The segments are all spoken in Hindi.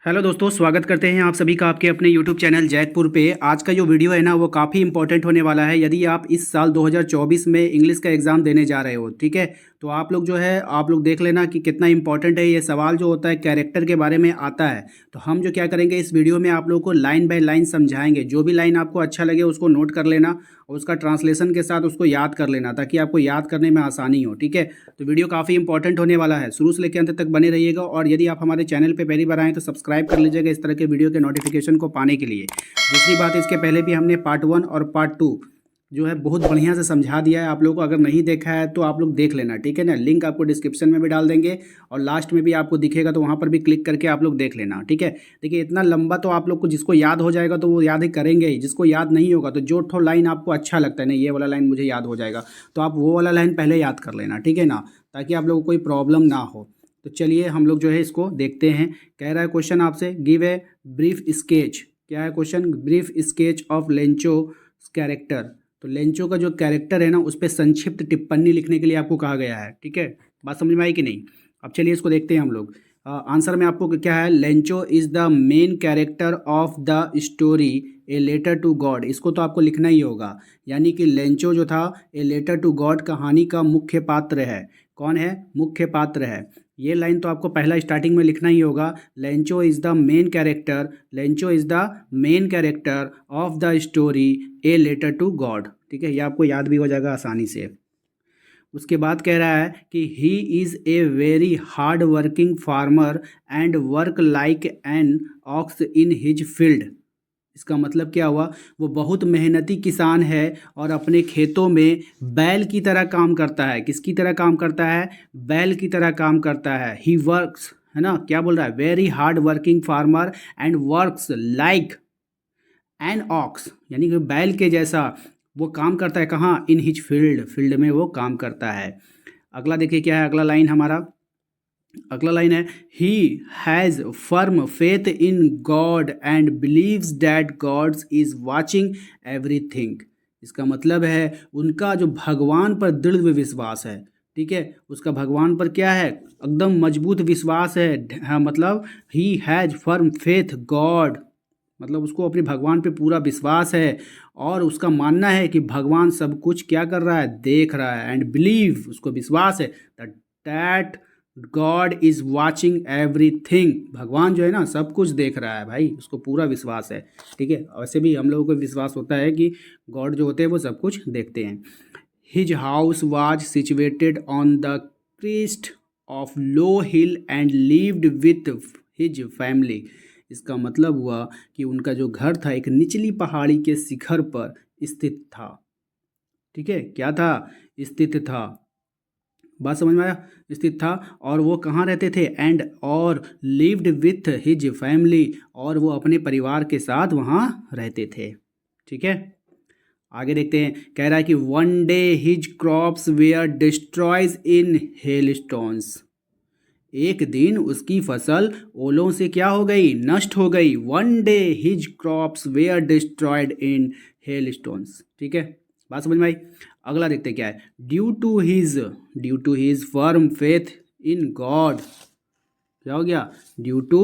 हेलो दोस्तों, स्वागत करते हैं आप सभी का आपके अपने यूट्यूब चैनल जैतपुर पे। आज का जो वीडियो है ना वो काफ़ी इंपॉर्टेंट होने वाला है। यदि आप इस साल 2024 में इंग्लिश का एग्ज़ाम देने जा रहे हो, ठीक है, तो आप लोग जो है आप लोग देख लेना कि कितना इंपॉर्टेंट है। ये सवाल जो होता है कैरेक्टर के बारे में आता है। तो हम जो क्या करेंगे इस वीडियो में आप लोगों को लाइन बाय लाइन समझाएंगे। जो भी लाइन आपको अच्छा लगे उसको नोट कर लेना और उसका ट्रांसलेशन के साथ उसको याद कर लेना ताकि आपको याद करने में आसानी हो। ठीक है, तो वीडियो काफ़ी इंपॉर्टेंट होने वाला है, शुरू से लेकर अंत तक बने रहिएगा। और यदि आप हमारे चैनल पे पहली बार आएँ तो सब्सक्राइब कर लीजिएगा इस तरह के वीडियो के नोटिफिकेशन को पाने के लिए। दूसरी बात, इसके पहले भी हमने पार्ट 1 और पार्ट 2 जो है बहुत बढ़िया से समझा दिया है आप लोगों को। अगर नहीं देखा है तो आप लोग देख लेना, ठीक है ना। लिंक आपको डिस्क्रिप्शन में भी डाल देंगे और लास्ट में भी आपको दिखेगा, तो वहाँ पर भी क्लिक करके आप लोग देख लेना, ठीक है। देखिए इतना लंबा तो आप लोग को जिसको याद हो जाएगा तो वो याद ही करेंगे ही, जिसको याद नहीं होगा तो जो ठो लाइन आपको अच्छा लगता है ना, ये वाला लाइन मुझे याद हो जाएगा, तो आप वो वाला लाइन पहले याद कर लेना, ठीक है ना, ताकि आप लोगों को कोई प्रॉब्लम ना हो। तो चलिए हम लोग जो है इसको देखते हैं। कह रहा है क्वेश्चन आपसे, गिव ए ब्रीफ स्केच। क्या है question? Brief sketch of Lencho character. तो लेंचो का जो कैरेक्टर है ना उस पर संक्षिप्त टिप्पणी लिखने के लिए आपको कहा गया है, ठीक है। बात समझ में आई कि नहीं? अब चलिए इसको देखते हैं हम लोग। आंसर में आपको क्या है? Lencho is the main character of the story a letter to God. इसको तो आपको लिखना ही होगा, यानी कि लेंचो जो था ए लेटर टू गॉड कहानी का मुख्य पात्र है। कौन है? मुख्य पात्र है। ये लाइन तो आपको पहला स्टार्टिंग में लिखना ही होगा। Lencho is the main character, Lencho is the main character of the story a letter to God, ठीक है। ये आपको याद भी हो जाएगा आसानी से। उसके बाद कह रहा है कि he is a very hard working farmer and work like an ox in his field. इसका मतलब क्या हुआ? वो बहुत मेहनती किसान है और अपने खेतों में बैल की तरह काम करता है। किसकी तरह काम करता है? बैल की तरह काम करता है। ही वर्क्स, है ना, क्या बोल रहा है? Very hard working farmer and works like an ox, यानी कि बैल के जैसा वो काम करता है। कहाँ? इन हिज फील्ड, फील्ड में वो काम करता है। अगला देखिए क्या है अगला लाइन हमारा। अगला लाइन है, he has firm faith in God and believes that God's is watching everything. इसका मतलब है उनका जो भगवान पर दृढ़ विश्वास है, ठीक है। उसका भगवान पर क्या है? एकदम मजबूत विश्वास है। हाँ, मतलब he has firm faith God, मतलब उसको अपने भगवान पे पूरा विश्वास है और उसका मानना है कि भगवान सब कुछ क्या कर रहा है? देख रहा है। एंड बिलीव, उसको विश्वास है that God is watching everything. भगवान जो है ना सब कुछ देख रहा है भाई, उसको पूरा विश्वास है, ठीक है। वैसे भी हम लोगों को विश्वास होता है कि गॉड जो होते हैं वो सब कुछ देखते हैं। His house was situated on the Crest of low hill and lived with his family. इसका मतलब हुआ कि उनका जो घर था एक निचली पहाड़ी के शिखर पर स्थित था, ठीक है। क्या था? स्थित था। बात समझ में आया? स्थित था। और वो कहाँ रहते थे? एंड और लिव्ड विथ हिज फैमिली, और वो अपने परिवार के साथ वहाँ रहते थे, ठीक है। आगे देखते हैं। कह रहा है कि one day his crops were destroys in hailstones. एक दिन उसकी फसल ओलों से क्या हो गई? नष्ट हो गई। One day his crops were destroyed in hailstones, ठीक है। बात समझ में आई? अगला देखते क्या है। Due to his firm faith in God. क्या हो गया? Due to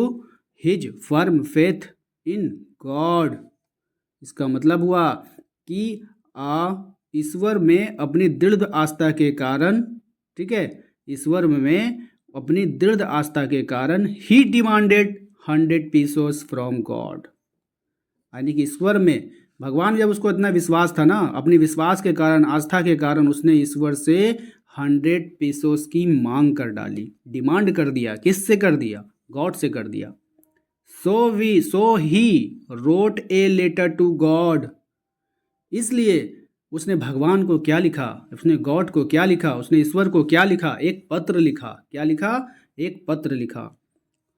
his firm faith in God. इसका मतलब हुआ कि ईश्वर में अपनी दृढ़ आस्था के कारण, ठीक है, ईश्वर में अपनी दृढ़ आस्था के कारण ही डिमांडेड 100 पीसोस फ्रॉम गॉड। यानी कि ईश्वर में भगवान, जब उसको इतना विश्वास था ना, अपनी विश्वास के कारण, आस्था के कारण उसने ईश्वर से 100 पीसोस की मांग कर डाली, डिमांड कर दिया। किससे कर दिया? गॉड से कर दिया। So he wrote a letter to God. इसलिए उसने भगवान को क्या लिखा? उसने गॉड को क्या लिखा? उसने ईश्वर को क्या लिखा? एक पत्र लिखा। क्या लिखा? एक पत्र लिखा,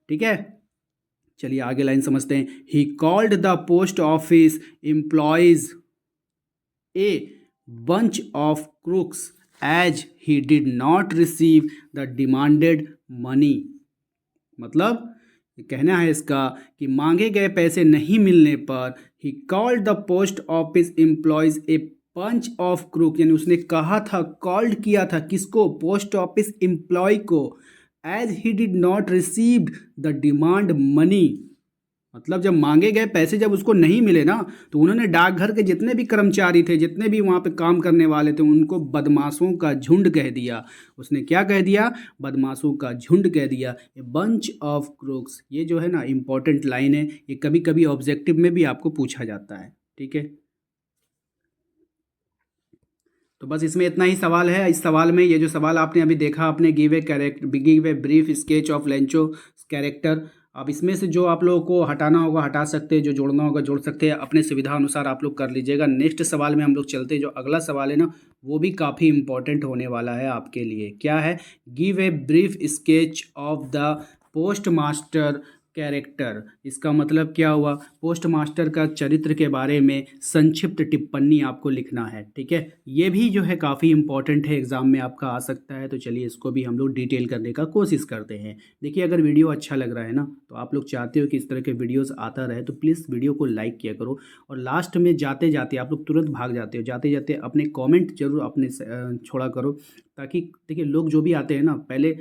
ठीक है। चलिए आगे लाइन समझते हैं। He called the post office employees a bunch of crooks as he did not receive the demanded money. मतलब कहना है इसका कि मांगे गए पैसे नहीं मिलने पर he called the post office employees a bunch of crook, यानी उसने कहा था, कॉल्ड किया था किसको? पोस्ट ऑफिस एम्प्लॉय को। As he did not receive the demand money, मतलब जब मांगे गए पैसे जब उसको नहीं मिले ना, तो उन्होंने डाकघर के जितने भी कर्मचारी थे, जितने भी वहाँ पे काम करने वाले थे, उनको बदमाशों का झुंड कह दिया। उसने क्या कह दिया? बदमाशों का झुंड कह दिया। ए बंच ऑफ क्रूक्स, ये जो है ना इम्पोर्टेंट लाइन है, ये कभी कभी ऑब्जेक्टिव में भी आपको पूछा जाता है। ठीक है, तो बस इसमें इतना ही सवाल है। इस सवाल में ये जो सवाल आपने अभी देखा, आपने give a brief sketch of Lencho character. अब इसमें से जो आप लोगों को हटाना होगा हटा सकते हैं, जो जोड़ना होगा जोड़ सकते हैं, अपने सुविधा अनुसार आप लोग कर लीजिएगा। नेक्स्ट सवाल में हम लोग चलते हैं। जो अगला सवाल है ना, वो भी काफ़ी इंपॉर्टेंट होने वाला है आपके लिए। क्या है? Give a brief sketch of the post master character. इसका मतलब क्या हुआ? पोस्ट मास्टर का चरित्र के बारे में संक्षिप्त टिप्पणी आपको लिखना है। ठीक है, ये भी जो है काफ़ी इंपॉर्टेंट है, एग्जाम में आपका आ सकता है। तो चलिए इसको भी हम लोग डिटेल करने का कोशिश करते हैं। देखिए, अगर वीडियो अच्छा लग रहा है ना, तो आप लोग चाहते हो कि इस तरह के वीडियोस आता रहे, तो प्लीज़ वीडियो को लाइक किया करो। और लास्ट में जाते जाते आप लोग तुरंत भाग जाते हो, जाते जाते अपने कॉमेंट जरूर अपने छोड़ा करो, ताकि देखिए लोग जो भी आते हैं ना, पहले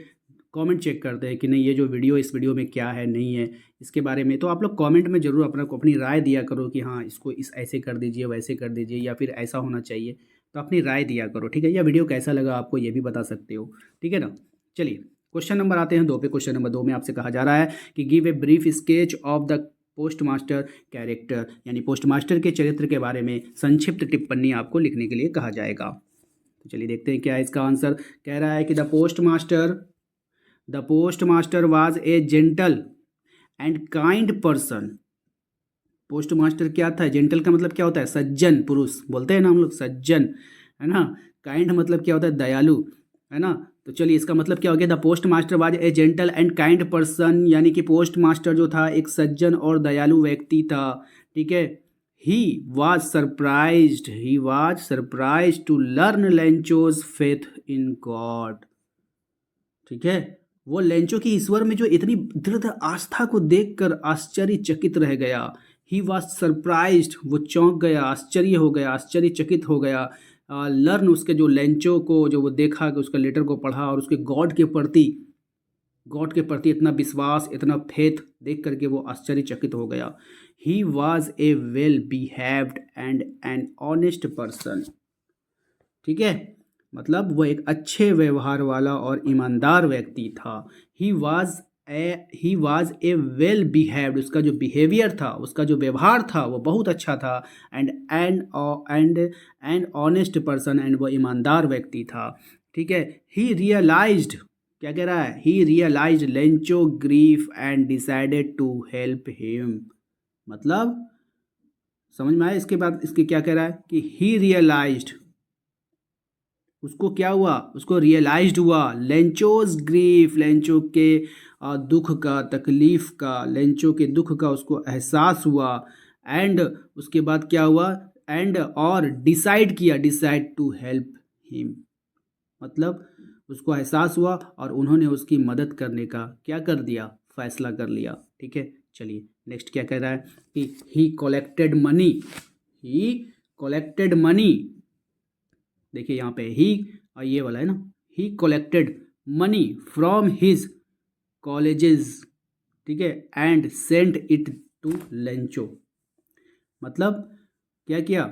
कमेंट चेक करते हैं कि नहीं ये जो वीडियो, इस वीडियो में क्या है नहीं है इसके बारे में। तो आप लोग कमेंट में ज़रूर अपनी राय दिया करो कि हाँ इसको इस ऐसे कर दीजिए, वैसे कर दीजिए, या फिर ऐसा होना चाहिए। तो अपनी राय दिया करो। ठीक है, या वीडियो कैसा लगा आपको ये भी बता सकते हो। ठीक है ना। चलिए क्वेश्चन नंबर आते हैं 2 पे। क्वेश्चन नंबर 2 में आपसे कहा जा रहा है कि give a brief sketch of the post master character, यानी पोस्ट मास्टर के चरित्र के बारे में संक्षिप्त टिप्पणी आपको लिखने के लिए कहा जाएगा। तो चलिए देखते हैं क्या है इसका आंसर। कह रहा है कि the post master was a gentle and kind person. Post master क्या था? जेंटल का मतलब क्या होता है? सज्जन पुरुष बोलते हैं ना हम लोग, सज्जन, है ना। काइंड मतलब क्या होता है? दयालु, है ना। तो चलिए इसका मतलब क्या हो गया? The post master was a gentle and kind person, यानी कि पोस्ट मास्टर जो था एक सज्जन और दयालु व्यक्ति था। ठीक है। He was surprised to learn Lencho's faith in God. ठीक है, वो लेंचो की ईश्वर में जो इतनी दृढ़ आस्था को देखकर आश्चर्यचकित रह गया। ही वॉज सरप्राइज्ड, वो चौंक गया, आश्चर्य हो गया, आश्चर्यचकित हो गया। लर्न, उसके जो लेंचो को जो वो देखा, कि उसका लेटर को पढ़ा और उसके गॉड के प्रति इतना विश्वास, इतना फेथ देख करके वो आश्चर्यचकित हो गया। He was a well behaved and an honest person. ठीक है, मतलब वो एक अच्छे व्यवहार वाला और ईमानदार व्यक्ति था। He was a well behaved, उसका जो बिहेवियर था, उसका जो व्यवहार था वो बहुत अच्छा था। एंड ऑनेस्ट पर्सन, एंड वो ईमानदार व्यक्ति था। ठीक है। ही रियलाइज्ड, क्या कह रहा है? He realized Lencho grief and decided to help him. मतलब समझ में आया? इसके बाद इसके क्या कह रहा है कि ही रियलाइज्ड, उसको क्या हुआ? उसको रियलाइज्ड हुआ लेंचोज ग्रीफ, लेंचो के दुख का, तकलीफ का, लेंचो के दुख का उसको एहसास हुआ। एंड उसके बाद क्या हुआ? एंड और डिसाइड टू हेल्प हिम, मतलब उसको एहसास हुआ और उन्होंने उसकी मदद करने का क्या कर दिया? फैसला कर लिया। ठीक है, चलिए नेक्स्ट क्या कह रहा है कि ही कलेक्टेड मनी। देखिए यहाँ पे ही, ये वाला है ना, he collected money from his colleagues. ठीक है, and sent it to Lencho. मतलब क्या किया?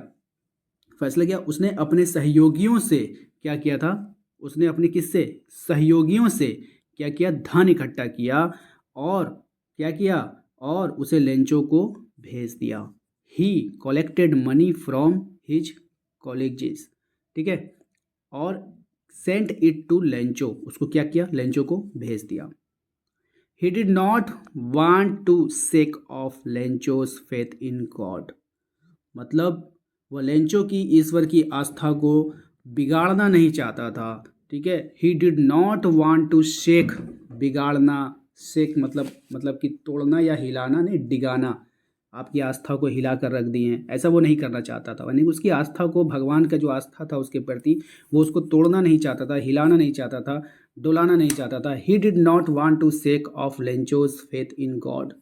फैसला किया उसने अपने सहयोगियों से। क्या किया था? उसने अपने किससे? सहयोगियों से क्या किया? धन इकट्ठा किया। और क्या किया? और उसे लेंचो को भेज दिया। ही collected money from his colleagues. ठीक है, और सेंट इट टू लेंचो, उसको क्या किया? लेंचो को भेज दिया। He did not want to shake off Lencho's faith in God. मतलब वह लेंचो की ईश्वर की आस्था को बिगाड़ना नहीं चाहता था। ठीक है, he did not want to shake, बिगाड़ना, शेक मतलब कि तोड़ना या हिलाना नहीं, डिगाना। आपकी आस्था को हिला कर रख दिए हैं, ऐसा वो नहीं करना चाहता था। यानी उसकी आस्था को, भगवान का जो आस्था था उसके प्रति, वो उसको तोड़ना नहीं चाहता था, हिलाना नहीं चाहता था, डुलाना नहीं चाहता था। He did not want to shake of Lencho's faith in God.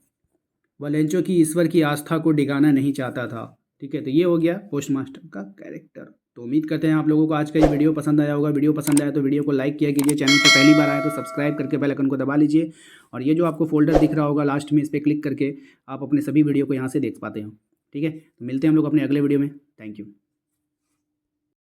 वह लेंचो की ईश्वर की आस्था को डिगाना नहीं चाहता था। ठीक है, तो ये हो गया पोस्ट मास्टर का कैरेक्टर। तो उम्मीद करते हैं आप लोगों को आज का ये वीडियो पसंद आया होगा। वीडियो पसंद आया तो वीडियो को लाइक किया कीजिए, चैनल पर पहली बार आए तो सब्सक्राइब करके बेल आइकन को दबा लीजिए, और ये जो आपको फोल्डर दिख रहा होगा लास्ट में, इस पर क्लिक करके आप अपने सभी वीडियो को यहाँ से देख पाते हो। ठीक है, तो मिलते हैं हम लोग अपने अगले वीडियो में। Thank you.